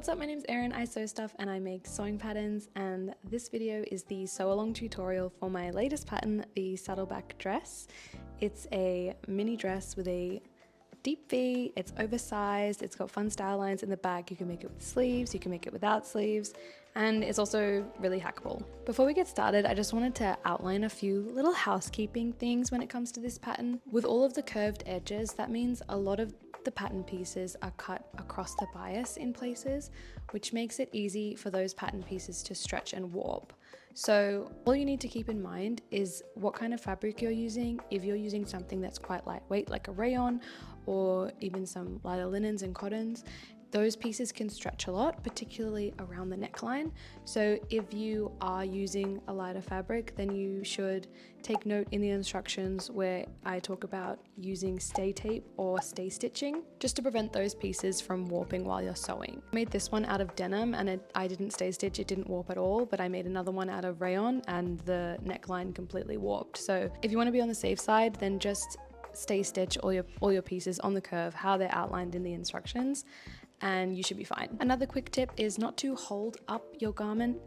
What's up, my name's Erin, I sew stuff and I make sewing patterns, and this video is the sew along tutorial for my latest pattern, the Saddleback dress. It's a mini dress with a deep V, it's oversized, it's got fun style lines in the back. You can make it with sleeves, you can make it without sleeves, and it's also really hackable. Before we get started, I just wanted to outline a few little housekeeping things when it comes to this pattern. With all of the curved edges, that means a lot of the pattern pieces are cut across the bias in places, which makes it easy for those pattern pieces to stretch and warp. So all you need to keep in mind is what kind of fabric you're using. If you're using something that's quite lightweight like a rayon, or even some lighter linens and cottons, those pieces can stretch a lot, particularly around the neckline. So if you are using a lighter fabric, then you should take note in the instructions where I talk about using stay tape or stay stitching, just to prevent those pieces from warping while you're sewing. I made this one out of denim and I didn't stay stitch, it didn't warp at all, but I made another one out of rayon and the neckline completely warped. So if you want to be on the safe side, then just stay stitch all your pieces on the curve, how they're outlined in the instructions, and you should be fine. Another quick tip is not to hold up your garment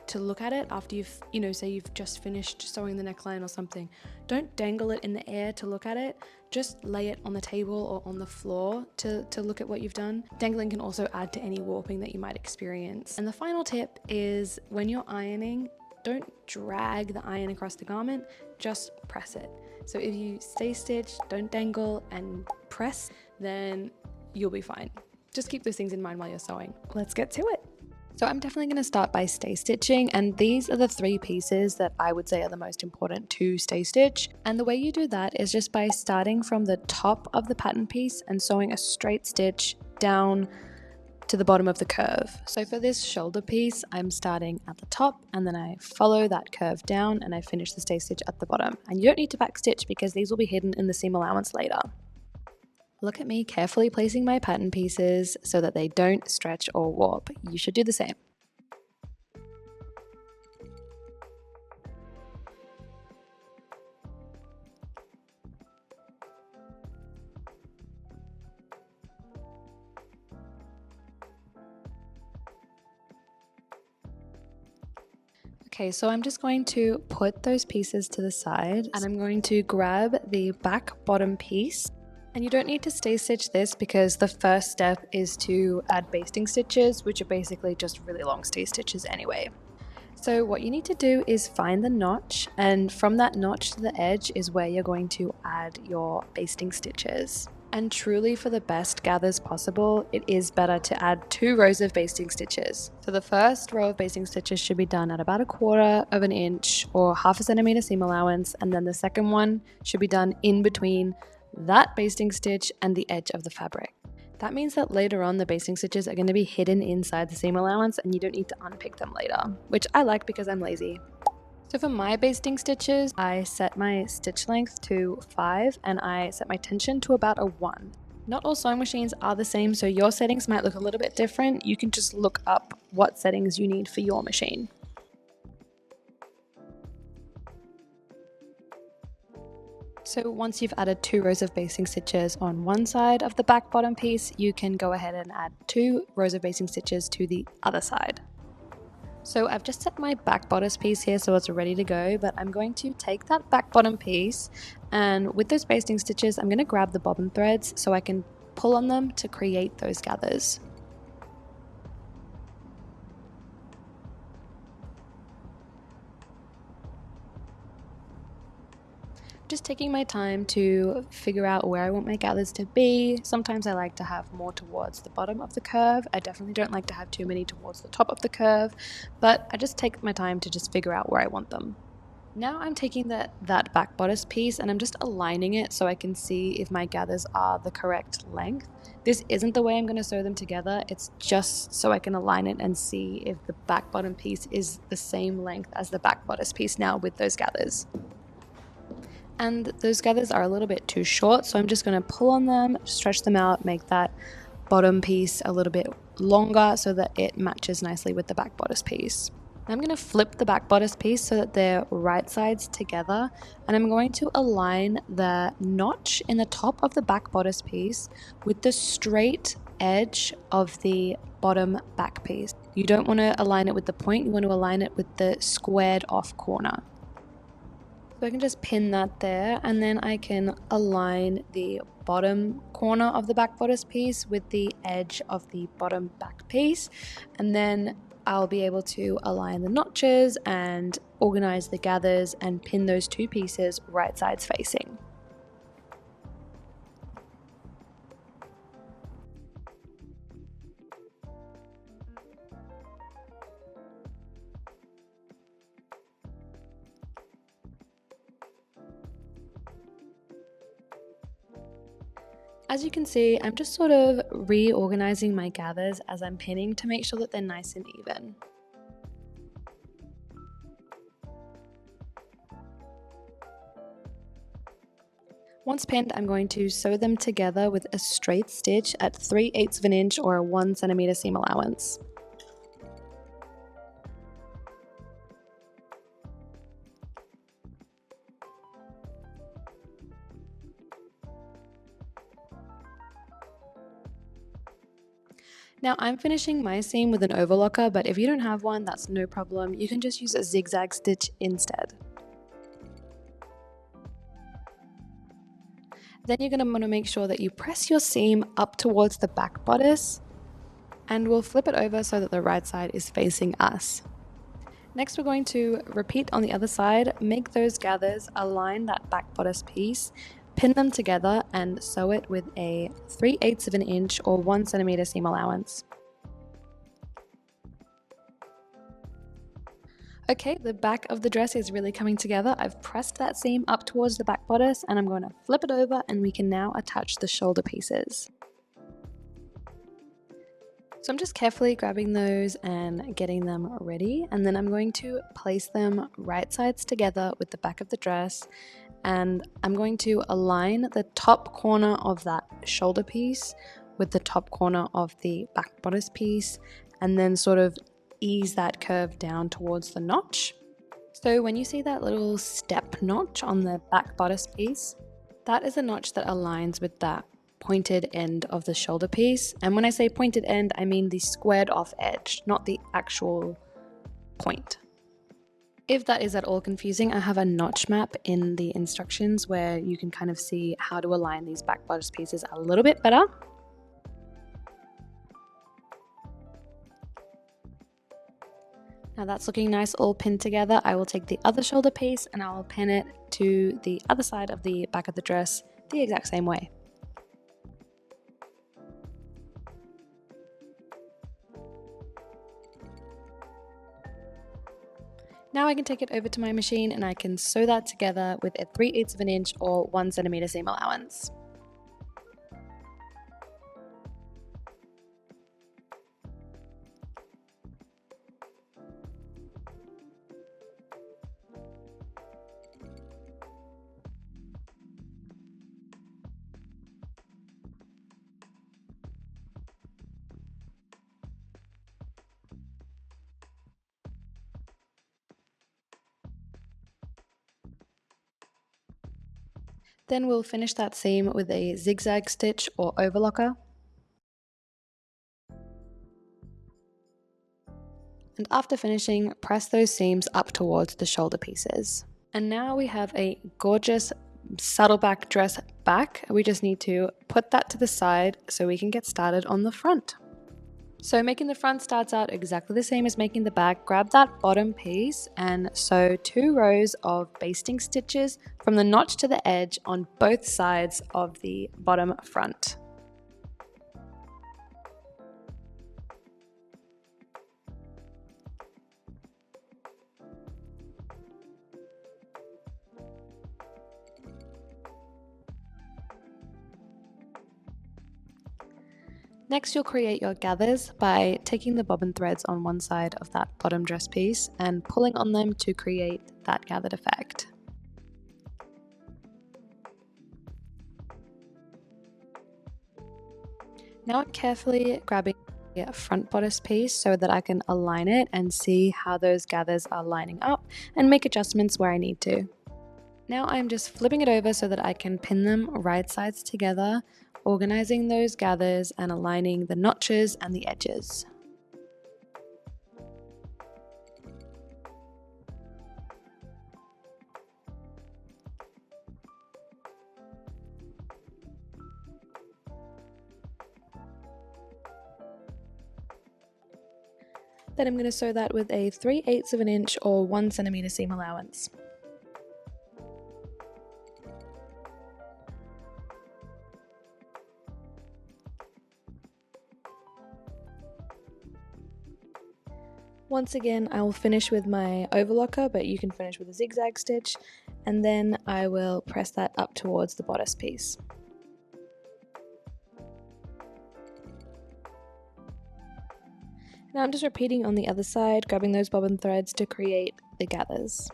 to look at it after you've, say you've just finished sewing the neckline or something. Don't dangle it in the air to look at it. Just lay it on the table or on the floor to look at what you've done. Dangling can also add to any warping that you might experience. And the final tip is when you're ironing, don't drag the iron across the garment, just press it. So if you stay stitched, don't dangle and press, then you'll be fine. Just keep those things in mind while you're sewing. Let's get to it. So I'm definitely going to start by stay stitching, and these are the three pieces that I would say are the most important to stay stitch. And the way you do that is just by starting from the top of the pattern piece and sewing a straight stitch down to the bottom of the curve. So for this shoulder piece, I'm starting at the top and then I follow that curve down and I finish the stay stitch at the bottom. And you don't need to back stitch because these will be hidden in the seam allowance later. Look at me carefully placing my pattern pieces so that they don't stretch or warp. You should do the same. Okay, so I'm just going to put those pieces to the side and I'm going to grab the back bottom piece. And you don't need to stay stitch this because the first step is to add basting stitches, which are basically just really long stay stitches anyway. So what you need to do is find the notch, and from that notch to the edge is where you're going to add your basting stitches. And truly, for the best gathers possible, it is better to add 2 rows of basting stitches. So the first row of basting stitches should be done at about 1/4 of an inch or 1/2 centimeter seam allowance, and then the second one should be done in between that basting stitch and the edge of the fabric. That means that later on the basting stitches are going to be hidden inside the seam allowance and you don't need to unpick them later, which I like because I'm lazy. So for my basting stitches, I set my stitch length to 5 and I set my tension to about a 1. Not all sewing machines are the same, so your settings might look a little bit different. You can just look up what settings you need for your machine. So once you've added 2 rows of basting stitches on one side of the back bottom piece, you can go ahead and add 2 rows of basting stitches to the other side. So I've just set my back bodice piece here so it's ready to go, but I'm going to take that back bottom piece and with those basting stitches, I'm going to grab the bobbin threads so I can pull on them to create those gathers. Just taking my time to figure out where I want my gathers to be. Sometimes I like to have more towards the bottom of the curve. I definitely don't like to have too many towards the top of the curve, but I just take my time to just figure out where I want them. Now I'm taking that back bodice piece and I'm just aligning it so I can see if my gathers are the correct length. This isn't the way I'm going to sew them together, it's just so I can align it and see if the back bottom piece is the same length as the back bodice piece now with those gathers. And those gathers are a little bit too short, so I'm just going to pull on them, stretch them out, make that bottom piece a little bit longer so that it matches nicely with the back bodice piece. I'm going to flip the back bodice piece so that they're right sides together, and I'm going to align the notch in the top of the back bodice piece with the straight edge of the bottom back piece. You don't want to align it with the point, you want to align it with the squared off corner. So I can just pin that there, and then I can align the bottom corner of the back bodice piece with the edge of the bottom back piece, and then I'll be able to align the notches and organize the gathers and pin those two pieces right sides facing. As you can see, I'm just sort of reorganizing my gathers as I'm pinning to make sure that they're nice and even. Once pinned, I'm going to sew them together with a straight stitch at 3/8 of an inch or a 1 centimeter seam allowance. Now I'm finishing my seam with an overlocker, but if you don't have one, that's no problem. You can just use a zigzag stitch instead. Then you're going to want to make sure that you press your seam up towards the back bodice, and we'll flip it over so that the right side is facing us. Next, we're going to repeat on the other side, make those gathers, align that back bodice piece, pin them together and sew it with a 3/8 of an inch or 1 centimeter seam allowance. Okay, the back of the dress is really coming together. I've pressed that seam up towards the back bodice and I'm going to flip it over, and we can now attach the shoulder pieces. So I'm just carefully grabbing those and getting them ready, and then I'm going to place them right sides together with the back of the dress, and I'm going to align the top corner of that shoulder piece with the top corner of the back bodice piece, and then sort of ease that curve down towards the notch. So when you see that little step notch on the back bodice piece, that is a notch that aligns with that pointed end of the shoulder piece. And when I say pointed end, I mean the squared off edge, not the actual point. If that is at all confusing, I have a notch map in the instructions where you can kind of see how to align these back bodice pieces a little bit better. Now that's looking nice all pinned together. I will take the other shoulder piece and I will pin it to the other side of the back of the dress the exact same way. Now I can take it over to my machine and I can sew that together with a 3/8 of an inch or 1 centimeter seam allowance. Then we'll finish that seam with a zigzag stitch or overlocker. And after finishing, press those seams up towards the shoulder pieces. And now we have a gorgeous saddleback dress back. We just need to put that to the side so we can get started on the front. So making the front starts out exactly the same as making the back. Grab that bottom piece and sew 2 rows of basting stitches from the notch to the edge on both sides of the bottom front. Next, you'll create your gathers by taking the bobbin threads on one side of that bottom dress piece and pulling on them to create that gathered effect. Now I'm carefully grabbing the front bodice piece so that I can align it and see how those gathers are lining up and make adjustments where I need to. Now I'm just flipping it over so that I can pin them right sides together organizing those gathers and aligning the notches and the edges. Then I'm going to sew that with a 3/8 of an inch or 1 centimeter seam allowance. Once again, I will finish with my overlocker, but you can finish with a zigzag stitch, and then I will press that up towards the bodice piece. Now I'm just repeating on the other side, grabbing those bobbin threads to create the gathers.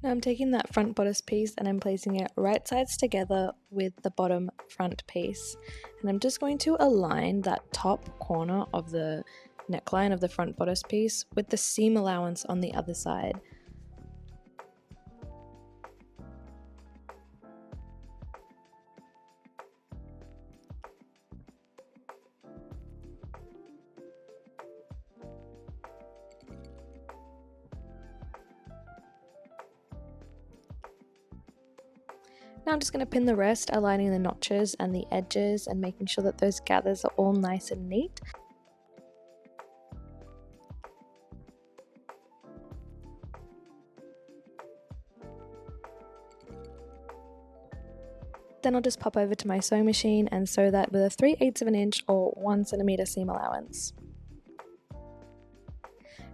Now I'm taking that front bodice piece and I'm placing it right sides together with the bottom front piece. And I'm just going to align that top corner of the neckline of the front bodice piece with the seam allowance on the other side. Now I'm just going to pin the rest, aligning the notches and the edges and making sure that those gathers are all nice and neat. Then I'll just pop over to my sewing machine and sew that with a 3/8 of an inch or 1 centimeter seam allowance.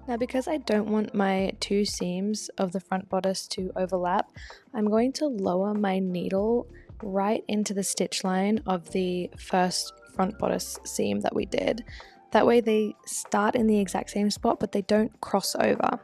Now because I don't want my two seams of the front bodice to overlap, I'm going to lower my needle right into the stitch line of the first front bodice seam that we did. That way they start in the exact same spot, but they don't cross over.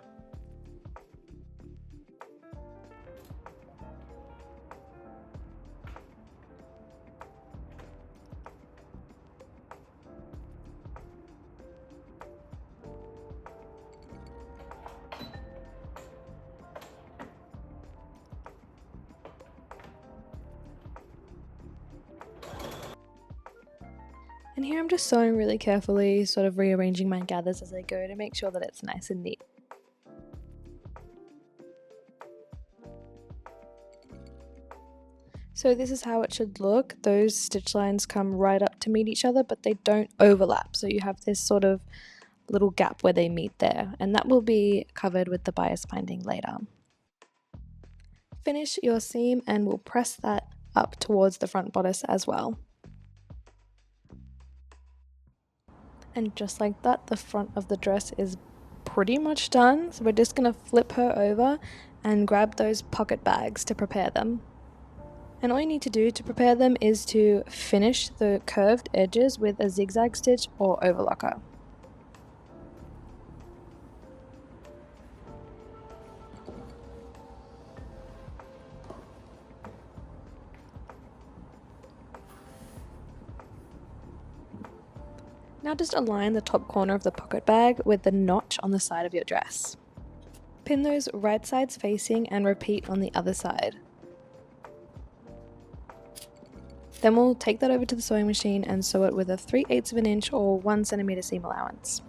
And here I'm just sewing really carefully, sort of rearranging my gathers as I go to make sure that it's nice and neat. So this is how it should look. Those stitch lines come right up to meet each other, but they don't overlap. So you have this sort of little gap where they meet there, and that will be covered with the bias binding later. Finish your seam and we'll press that up towards the front bodice as well. And just like that, the front of the dress is pretty much done. So we're just going to flip her over and grab those pocket bags to prepare them. And all you need to do to prepare them is to finish the curved edges with a zigzag stitch or overlocker. Now just align the top corner of the pocket bag with the notch on the side of your dress. Pin those right sides facing and repeat on the other side. Then we'll take that over to the sewing machine and sew it with a 3/8 of an inch or 1 centimeter seam allowance.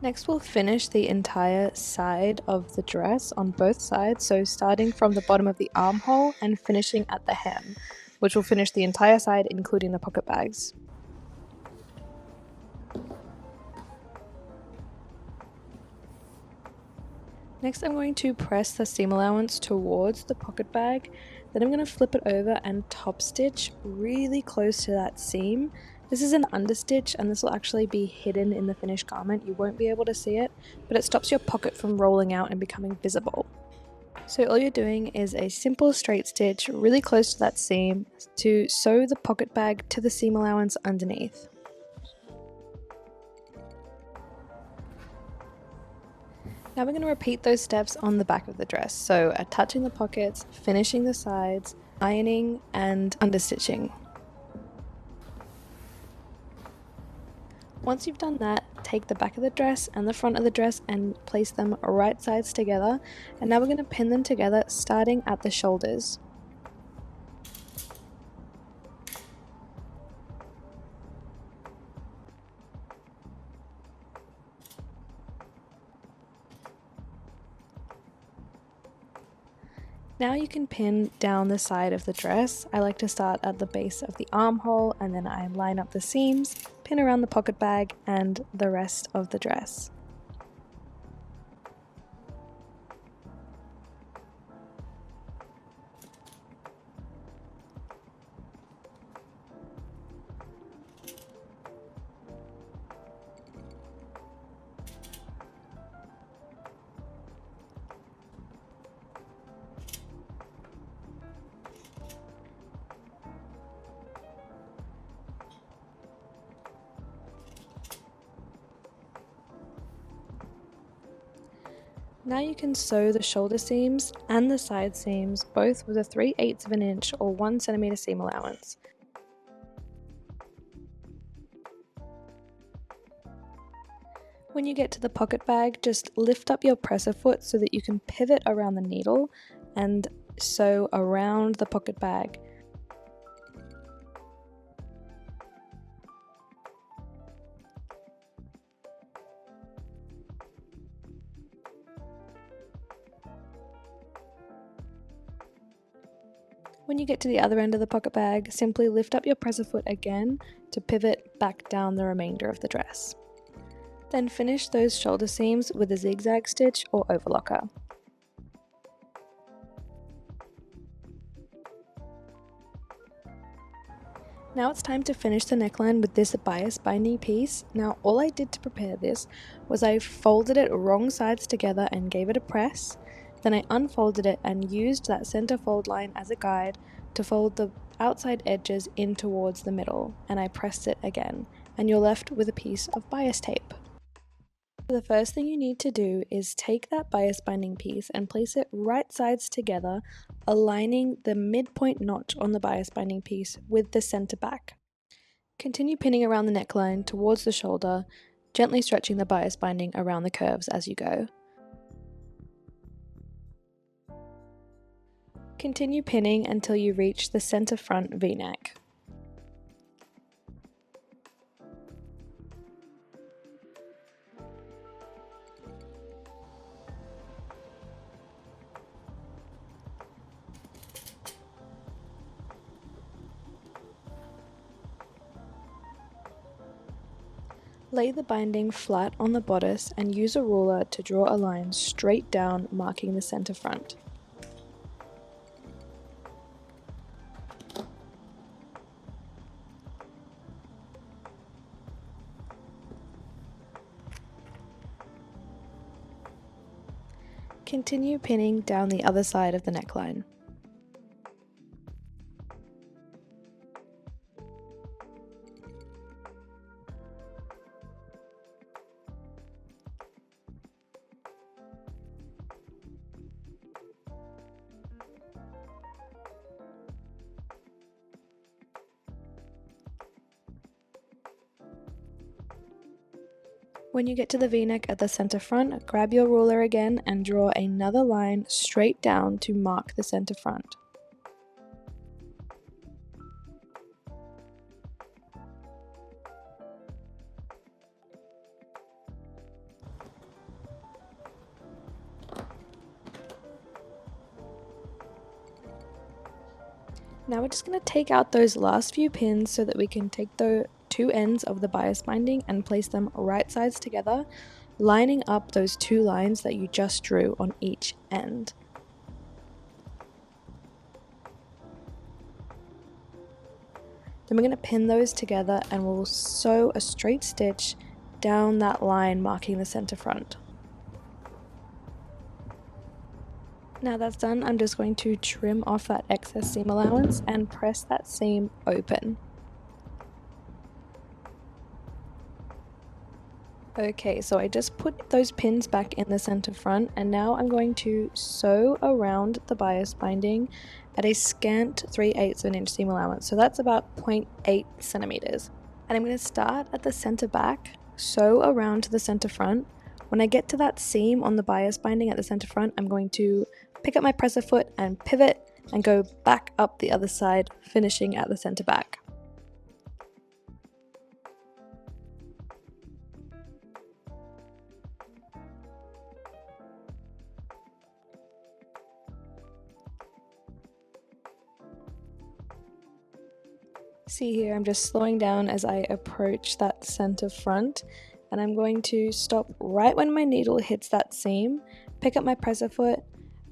Next we'll finish the entire side of the dress on both sides, so starting from the bottom of the armhole and finishing at the hem, which will finish the entire side including the pocket bags. Next I'm going to press the seam allowance towards the pocket bag, then I'm going to flip it over and top stitch really close to that seam. This is an understitch and this will actually be hidden in the finished garment. You won't be able to see it, but it stops your pocket from rolling out and becoming visible. So all you're doing is a simple straight stitch really close to that seam to sew the pocket bag to the seam allowance underneath. Now we're going to repeat those steps on the back of the dress, so attaching the pockets, finishing the sides, ironing and understitching. Once you've done that, take the back of the dress and the front of the dress and place them right sides together, and now we're going to pin them together starting at the shoulders. Now you can pin down the side of the dress. I like to start at the base of the armhole and then I line up the seams, pin around the pocket bag and the rest of the dress. Now you can sew the shoulder seams and the side seams both with a 3/8 of an inch or 1 centimeter seam allowance. When you get to the pocket bag, just lift up your presser foot so that you can pivot around the needle and sew around the pocket bag. When you get to the other end of the pocket bag, simply lift up your presser foot again to pivot back down the remainder of the dress. Then finish those shoulder seams with a zigzag stitch or overlocker. Now it's time to finish the neckline with this bias binding piece. Now all I did to prepare this was I folded it wrong sides together and gave it a press. Then I unfolded it and used that center fold line as a guide to fold the outside edges in towards the middle, and I pressed it again, and you're left with a piece of bias tape. The first thing you need to do is take that bias binding piece and place it right sides together, aligning the midpoint notch on the bias binding piece with the center back. Continue pinning around the neckline towards the shoulder, gently stretching the bias binding around the curves as you go. Continue pinning until you reach the center front V-neck. Lay the binding flat on the bodice and use a ruler to draw a line straight down, marking the center front. Continue pinning down the other side of the neckline. When you get to the V-neck at the center front, grab your ruler again and draw another line straight down to mark the center front. Now we're just going to take out those last few pins so that we can take the two ends of the bias binding and place them right sides together, lining up those two lines that you just drew on each end. Then we're going to pin those together and we'll sew a straight stitch down that line marking the center front. Now that's done, I'm just going to trim off that excess seam allowance and press that seam open. Okay, so I just put those pins back in the center front and now I'm going to sew around the bias binding at a scant 3/8 of an inch seam allowance. So that's about 0.8 centimeters. And I'm going to start at the center back, sew around to the center front. When I get to that seam on the bias binding at the center front, I'm going to pick up my presser foot and pivot and go back up the other side, finishing at the center back. See here, I'm just slowing down as I approach that center front, and I'm going to stop right when my needle hits that seam, pick up my presser foot,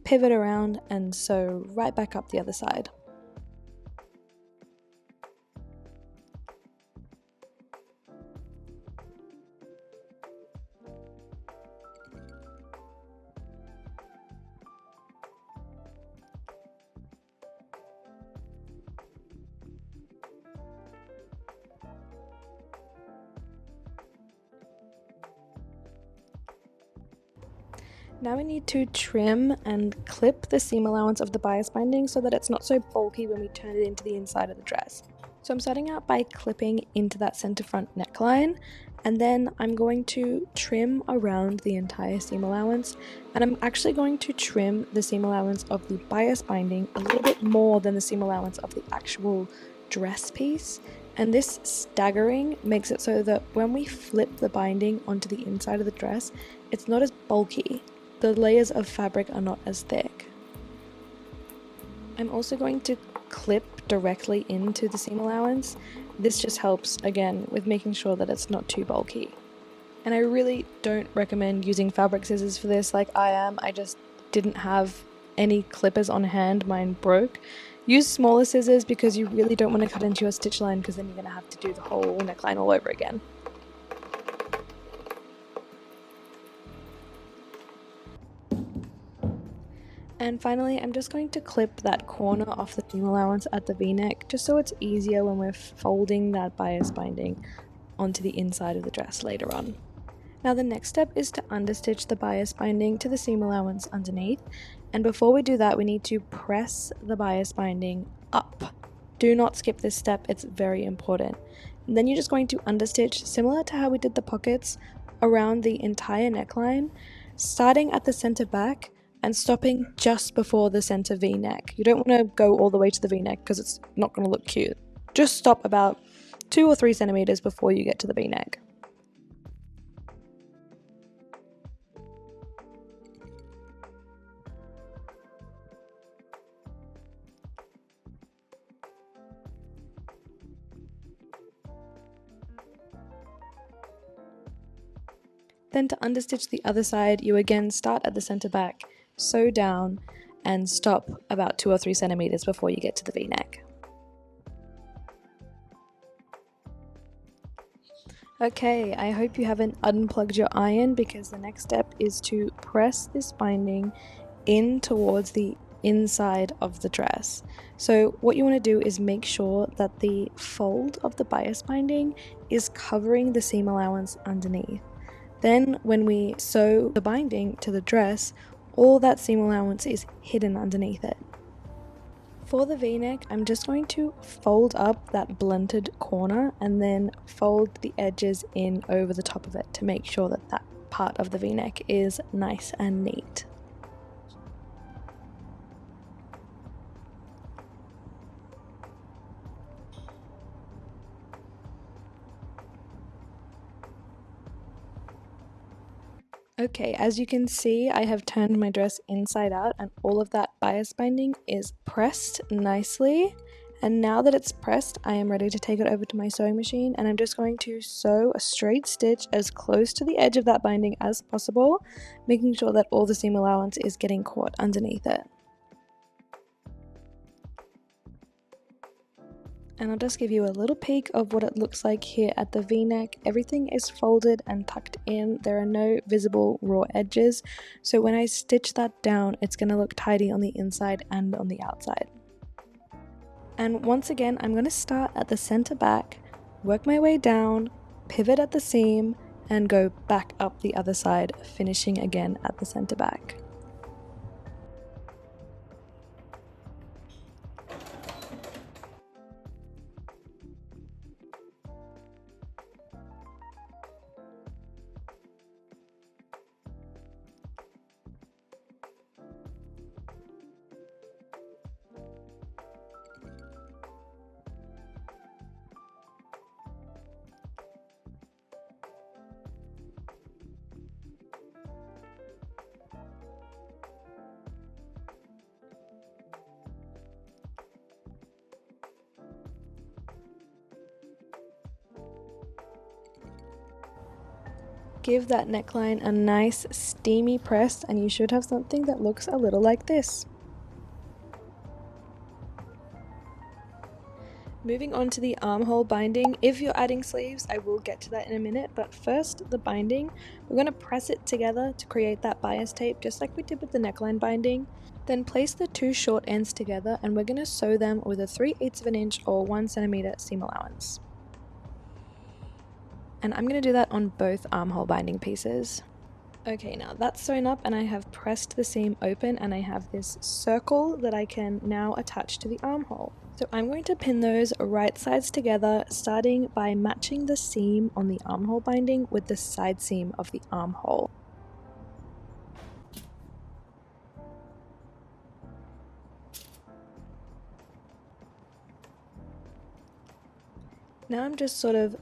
pivot around, and sew right back up the other side. Now we need to trim and clip the seam allowance of the bias binding so that it's not so bulky when we turn it into the inside of the dress. So I'm starting out by clipping into that center front neckline, and then I'm going to trim around the entire seam allowance, and I'm actually going to trim the seam allowance of the bias binding a little bit more than the seam allowance of the actual dress piece. And this staggering makes it so that when we flip the binding onto the inside of the dress, it's not as bulky. The layers of fabric are not as thick. I'm also going to clip directly into the seam allowance. This just helps, again, with making sure that it's not too bulky. And I really don't recommend using fabric scissors for this like I am. I just didn't have any clippers on hand, mine broke. Use smaller scissors because you really don't want to cut into your stitch line, because then you're going to have to do the whole neckline all over again. And finally, I'm just going to clip that corner off the seam allowance at the V-neck, just so it's easier when we're folding that bias binding onto the inside of the dress later on. Now the next step is to understitch the bias binding to the seam allowance underneath, and before we do that we need to press the bias binding up. Do not skip this step, it's very important. And then you're just going to understitch, similar to how we did the pockets, around the entire neckline, starting at the center back and stopping just before the center V-neck. You don't want to go all the way to the V-neck because it's not going to look cute. Just stop about 2 or 3 centimeters before you get to the V-neck. Then to understitch the other side, you again start at the center back, sew down, and stop about 2 or 3 centimeters before you get to the V-neck. Okay, I hope you haven't unplugged your iron, because the next step is to press this binding in towards the inside of the dress. So what you want to do is make sure that the fold of the bias binding is covering the seam allowance underneath. Then when we sew the binding to the dress, all that seam allowance is hidden underneath it. For the V-neck, I'm just going to fold up that blunted corner and then fold the edges in over the top of it to make sure that that part of the V-neck is nice and neat. Okay, as you can see, I have turned my dress inside out and all of that bias binding is pressed nicely. And now that it's pressed, I am ready to take it over to my sewing machine, and I'm just going to sew a straight stitch as close to the edge of that binding as possible, making sure that all the seam allowance is getting caught underneath it. And I'll just give you a little peek of what it looks like here at the V-neck. Everything is folded and tucked in. There are no visible raw edges. So when I stitch that down, it's going to look tidy on the inside and on the outside. And once again, I'm going to start at the center back, work my way down, pivot at the seam, and go back up the other side, finishing again at the center back. Give that neckline a nice steamy press and you should have something that looks a little like this. Moving on to the armhole binding. If you're adding sleeves, I will get to that in a minute, but first the binding, we're going to press it together to create that bias tape just like we did with the neckline binding. Then place the two short ends together and we're going to sew them with a 3/8 of an inch or 1 centimeter seam allowance. And I'm going to do that on both armhole binding pieces. Okay, now that's sewn up and I have pressed the seam open and I have this circle that I can now attach to the armhole. So I'm going to pin those right sides together, starting by matching the seam on the armhole binding with the side seam of the armhole. Now I'm just sort of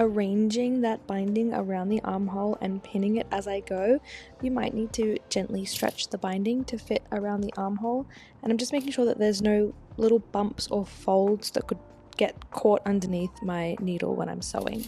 arranging that binding around the armhole and pinning it as I go. You might need to gently stretch the binding to fit around the armhole, and I'm just making sure that there's no little bumps or folds that could get caught underneath my needle when I'm sewing.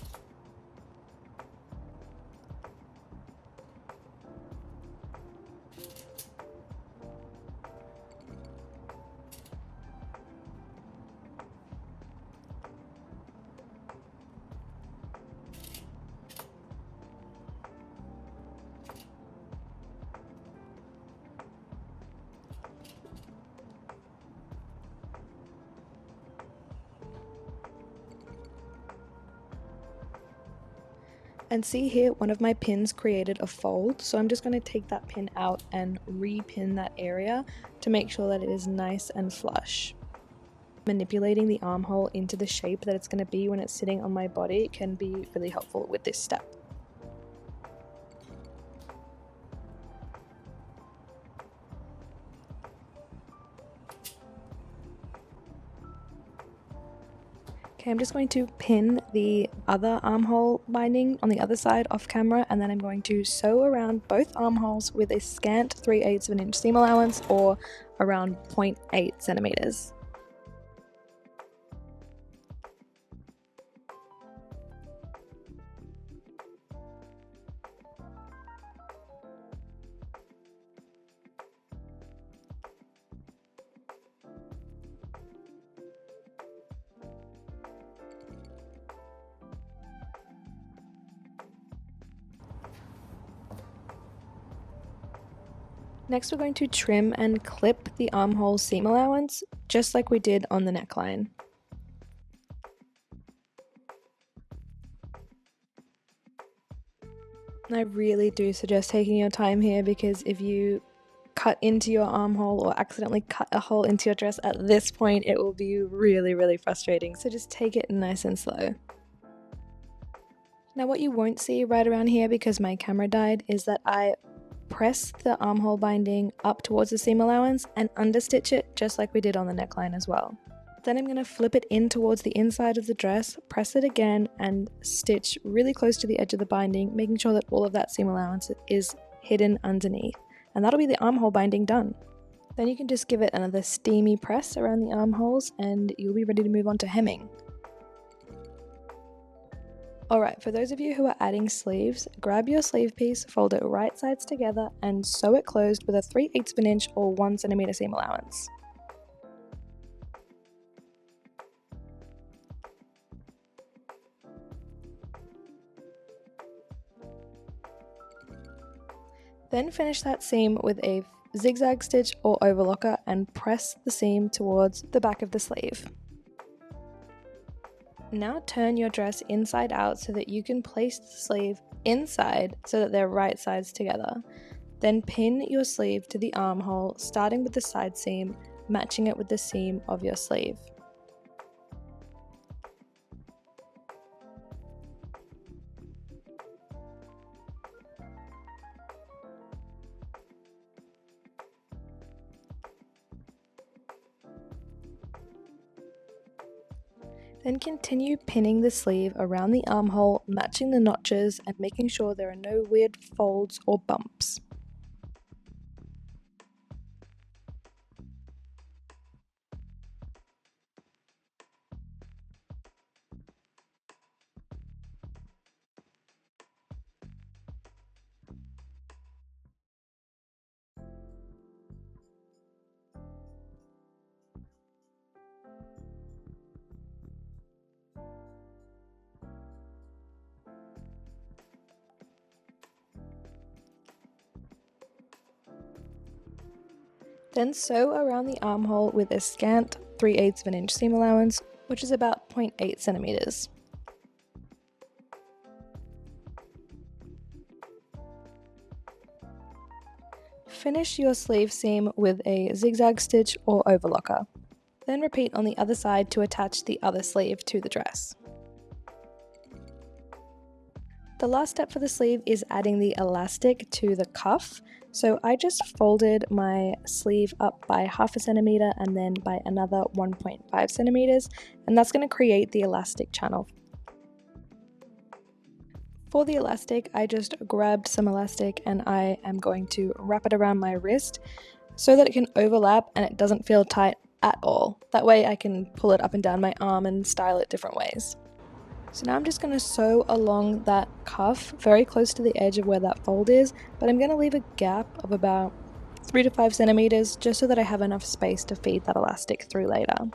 And see here, one of my pins created a fold, so I'm just going to take that pin out and re-pin that area to make sure that it is nice and flush. Manipulating the armhole into the shape that it's going to be when it's sitting on my body can be really helpful with this step. Okay, I'm just going to pin the other armhole binding on the other side off camera, and then I'm going to sew around both armholes with a scant 3/8 of an inch seam allowance, or around 0.8 centimeters. Next, we're going to trim and clip the armhole seam allowance, just like we did on the neckline. I really do suggest taking your time here, because if you cut into your armhole or accidentally cut a hole into your dress at this point, it will be really frustrating. So just take it nice and slow. Now what you won't see right around here, because my camera died, is that I press the armhole binding up towards the seam allowance and understitch it just like we did on the neckline as well. Then I'm going to flip it in towards the inside of the dress, press it again, and stitch really close to the edge of the binding, making sure that all of that seam allowance is hidden underneath. And that'll be the armhole binding done. Then you can just give it another steamy press around the armholes and you'll be ready to move on to hemming. Alright, for those of you who are adding sleeves, grab your sleeve piece, fold it right sides together, and sew it closed with a 3/8 of an inch or 1 centimeter seam allowance. Then finish that seam with a zigzag stitch or overlocker and press the seam towards the back of the sleeve. Now turn your dress inside out so that you can place the sleeve inside so that they're right sides together. Then pin your sleeve to the armhole, starting with the side seam, matching it with the seam of your sleeve. Then continue pinning the sleeve around the armhole, matching the notches and making sure there are no weird folds or bumps. Then sew around the armhole with a scant 3/8 of an inch seam allowance, which is about 0.8 centimeters. Finish your sleeve seam with a zigzag stitch or overlocker. Then repeat on the other side to attach the other sleeve to the dress. The last step for the sleeve is adding the elastic to the cuff. So I just folded my sleeve up by 0.5 centimeter and then by another 1.5 centimeters, and that's going to create the elastic channel. For the elastic, I just grabbed some elastic and I am going to wrap it around my wrist so that it can overlap and it doesn't feel tight at all. That way I can pull it up and down my arm and style it different ways. So now I'm just going to sew along that cuff very close to the edge of where that fold is, but I'm going to leave a gap of about 3 to 5 centimeters just so that I have enough space to feed that elastic through later.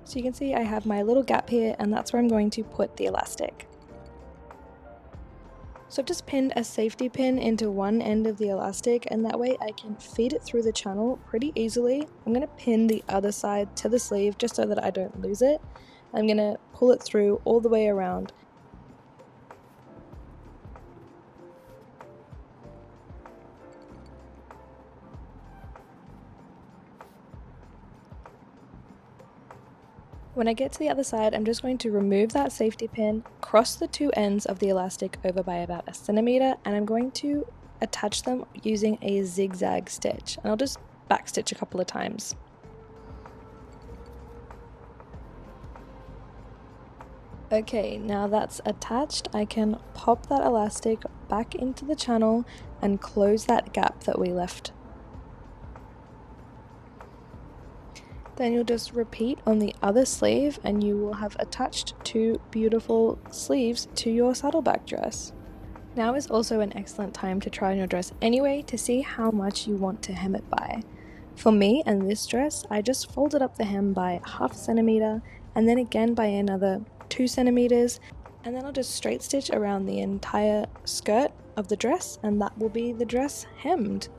So you can see I have my little gap here, and that's where I'm going to put the elastic. So I've just pinned a safety pin into one end of the elastic, and that way I can feed it through the channel pretty easily. I'm going to pin the other side to the sleeve just so that I don't lose it. I'm going to pull it through all the way around. When I get to the other side, I'm just going to remove that safety pin, cross the two ends of the elastic over by about 1 centimeter, and I'm going to attach them using a zigzag stitch. And I'll just backstitch a couple of times. Okay, now that's attached, I can pop that elastic back into the channel and close that gap that we left. Then you'll just repeat on the other sleeve and you will have attached 2 beautiful sleeves to your saddleback dress. Now is also an excellent time to try on your dress anyway to see how much you want to hem it by. For me and this dress, I just folded up the hem by 0.5 centimeter and then again by another 2 centimeters, and then I'll just straight stitch around the entire skirt of the dress and that will be the dress hemmed.